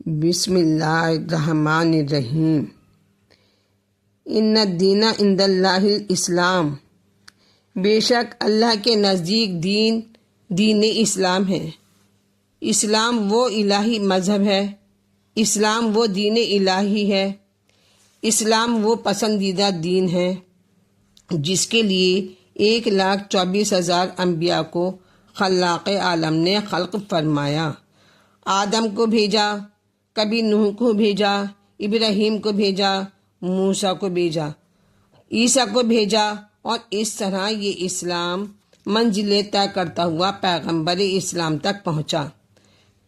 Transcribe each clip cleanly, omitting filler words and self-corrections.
بسم اللہ الرحمن الرحیم۔ ان الدین عند اللہ الاسلام، بے شک اللہ کے نزدیک دین اسلام ہے۔ اسلام وہ الہی مذہب ہے، اسلام وہ دین الہی ہے، اسلام وہ پسندیدہ دین ہے جس کے لیے 1,24,000 انبیاء کو خلاق عالم نے خلق فرمایا۔ آدم کو بھیجا، کبھی نوح کو بھیجا، ابراہیم کو بھیجا، موسیٰ کو بھیجا، عیسیٰ کو بھیجا، اور اس طرح یہ اسلام منزلیں طے کرتا ہوا پیغمبر اسلام تک پہنچا۔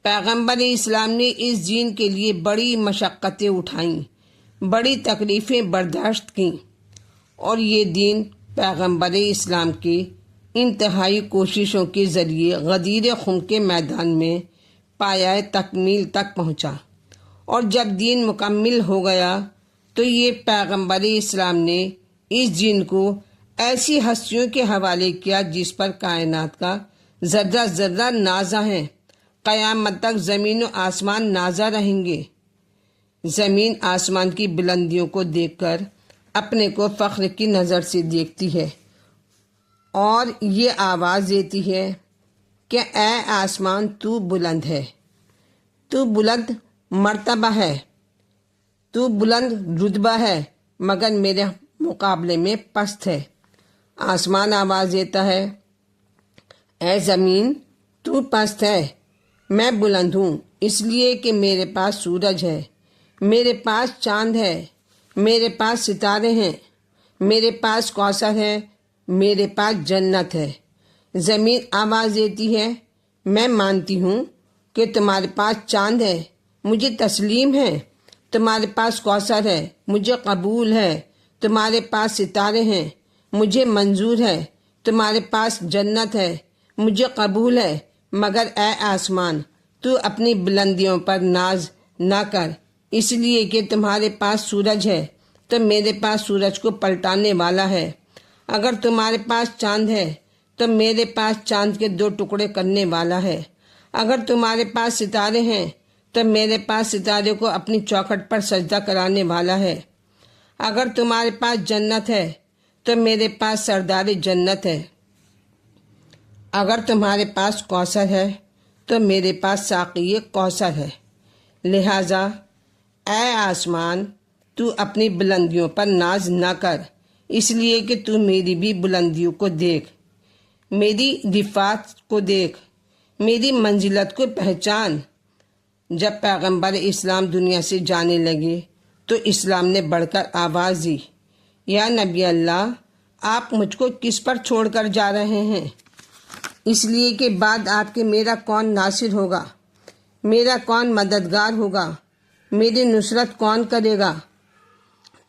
پیغمبر اسلام نے اس دین کے لیے بڑی مشقتیں اٹھائیں، بڑی تکلیفیں برداشت کیں، اور یہ دین پیغمبر اسلام کی انتہائی کوششوں کے ذریعے غدیر خون کے میدان میں پایۂ تکمیل تک پہنچا۔ اور جب دین مکمل ہو گیا تو یہ پیغمبر اسلام نے اس دین کو ایسی ہستیوں کے حوالے کیا جس پر کائنات کا ذرہ ذرہ نازا ہے۔ قیامت تک زمین و آسمان نازا رہیں گے۔ زمین آسمان کی بلندیوں کو دیکھ کر اپنے کو فخر کی نظر سے دیکھتی ہے اور یہ آواز دیتی ہے کہ اے آسمان تو بلند ہے، تو بلند مرتبہ ہے، تو بلند رتبہ ہے، مگر میرے مقابلے میں پست ہے۔ آسمان آواز دیتا ہے اے زمین تو پست ہے، میں بلند ہوں، اس لیے کہ میرے پاس سورج ہے، میرے پاس چاند ہے، میرے پاس ستارے ہیں، میرے پاس کوثر ہے، میرے پاس جنت ہے۔ زمین آواز دیتی ہے میں مانتی ہوں کہ تمہارے پاس چاند ہے، مجھے تسلیم ہے، تمہارے پاس کوثر ہے، مجھے قبول ہے، تمہارے پاس ستارے ہیں، مجھے منظور ہے، تمہارے پاس جنت ہے، مجھے قبول ہے، مگر اے آسمان تو اپنی بلندیوں پر ناز نہ کر، اس لیے کہ تمہارے پاس سورج ہے تو میرے پاس سورج کو پلٹانے والا ہے۔ اگر تمہارے پاس چاند ہے تو میرے پاس چاند کے 2 ٹکڑے کرنے والا ہے۔ اگر تمہارے پاس ستارے ہیں تو میرے پاس ستارے کو اپنی چوکھٹ پر سجدہ کرانے والا ہے۔ اگر تمہارے پاس جنت ہے تو میرے پاس سردار جنت ہے۔ اگر تمہارے پاس کوثر ہے تو میرے پاس ساقی کوثر ہے۔ لہٰذا اے آسمان تو اپنی بلندیوں پر ناز نہ کر، اس لیے کہ تو میری بھی بلندیوں کو دیکھ، میری رفعت کو دیکھ، میری منزلت کو پہچان۔ جب پیغمبر اسلام دنیا سے جانے لگے تو اسلام نے بڑھ کر آواز دی یا نبی اللہ آپ مجھ کو کس پر چھوڑ کر جا رہے ہیں؟ اس لیے کہ بعد آپ کے میرا کون ناصر ہوگا، میرا کون مددگار ہوگا، میری نصرت کون کرے گا؟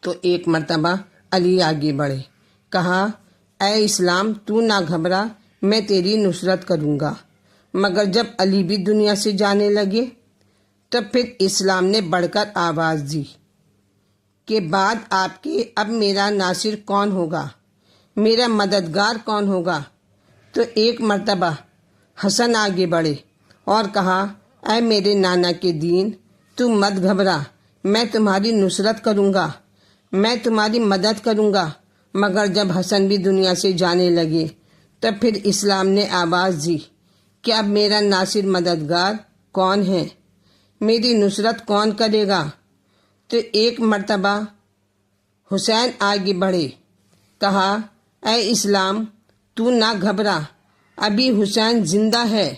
تو ایک مرتبہ علی آگے بڑھے، کہا اے اسلام تو نہ گھبرا، میں تیری نصرت کروں گا۔ مگر جب علی بھی دنیا سے جانے لگے تو پھر اسلام نے بڑھ کر آواز دی کہ بعد آپ کے اب میرا ناصر کون ہوگا، میرا مددگار کون ہوگا؟ تو ایک مرتبہ حسن آگے بڑھے اور کہا اے میرے نانا کے دین تو مت گھبرا، میں تمہاری نصرت کروں گا، میں تمہاری مدد کروں گا۔ مگر جب حسن بھی دنیا سے جانے لگے تو پھر اسلام نے آواز دی کہ اب میرا ناصر مددگار کون ہے، میری نصرت کون کرے گا؟ تو ایک مرتبہ حسین آگے بڑھے، کہا اے اسلام تو نہ گھبرا، ابھی حسین زندہ ہے۔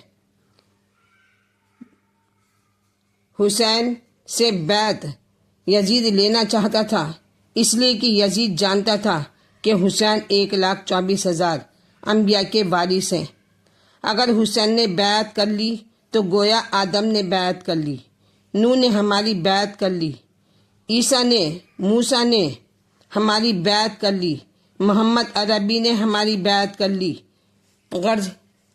حسین سے بیعت یزید لینا چاہتا تھا، اس لیے کہ یزید جانتا تھا کہ حسین 1,24,000 انبیاء کے وارث ہیں۔ اگر حسین نے بیعت کر لی تو گویا آدم نے بیعت کر لی، نوح نے ہماری بیعت کر لی، عیسیٰ نے، موسیٰ نے ہماری بیعت کر لی، محمد عربی نے ہماری بیعت کر لی، غرض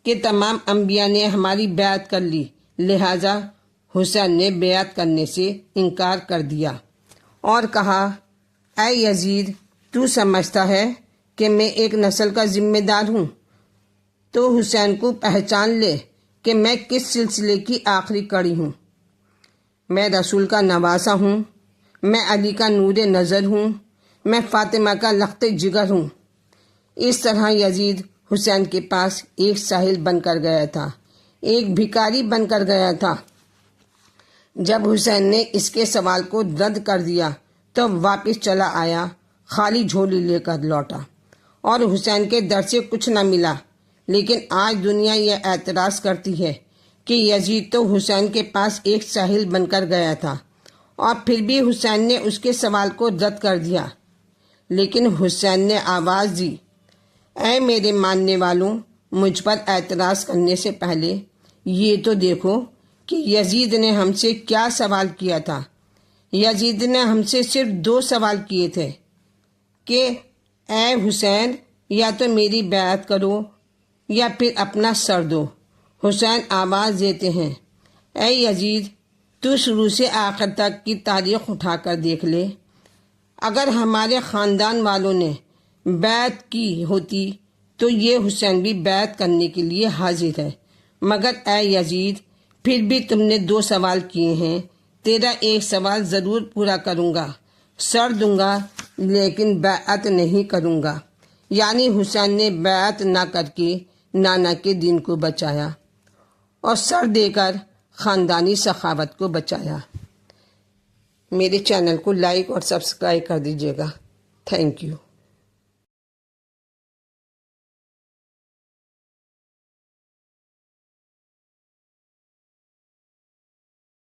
کے تمام انبیاء نے ہماری بیعت کر لی۔ لہٰذا حسین نے بیعت کرنے سے انکار کر دیا اور کہا اے یزید تو سمجھتا ہے کہ میں ایک نسل کا ذمہ دار ہوں، تو حسین کو پہچان لے کہ میں کس سلسلے کی آخری کڑی ہوں۔ میں رسول کا نواسا ہوں، میں علی کا نور نظر ہوں، میں فاطمہ کا لخت جگر ہوں۔ اس طرح یزید حسین کے پاس ایک ساحل بن کر گیا تھا، ایک بھکاری بن کر گیا تھا۔ جب حسین نے اس کے سوال کو رد کر دیا تو واپس چلا آیا، خالی جھولی لے کر لوٹا، اور حسین کے در سے کچھ نہ ملا۔ لیکن آج دنیا یہ اعتراض کرتی ہے کہ یزید تو حسین کے پاس ایک ساحل بن کر گیا تھا اور پھر بھی حسین نے اس کے سوال کو رد کر دیا۔ لیکن حسین نے آواز دی، اے میرے ماننے والوں، مجھ پر اعتراض کرنے سے پہلے یہ تو دیکھو کہ یزید نے ہم سے کیا سوال کیا تھا۔ یزید نے ہم سے صرف 2 سوال کیے تھے کہ اے حسین، یا تو میری بیعت کرو یا پھر اپنا سر دو۔ حسین آواز دیتے ہیں، اے یزید، تو شروع سے آخر تک کی تاریخ اٹھا کر دیکھ لے۔ اگر ہمارے خاندان والوں نے بیعت کی ہوتی تو یہ حسین بھی بیعت کرنے کے لیے حاضر ہے، مگر اے یزید، پھر بھی تم نے 2 سوال کیے ہیں۔ تیرا ایک سوال ضرور پورا کروں گا، سر دوں گا، لیکن بیعت نہیں کروں گا۔ یعنی حسین نے بیعت نہ کر کے نانا کے دین کو بچایا اور سر دے کر خاندانی سخاوت کو بچایا۔ میرے چینل کو لائک اور سبسکرائب کر دیجیے گا۔ Thank you.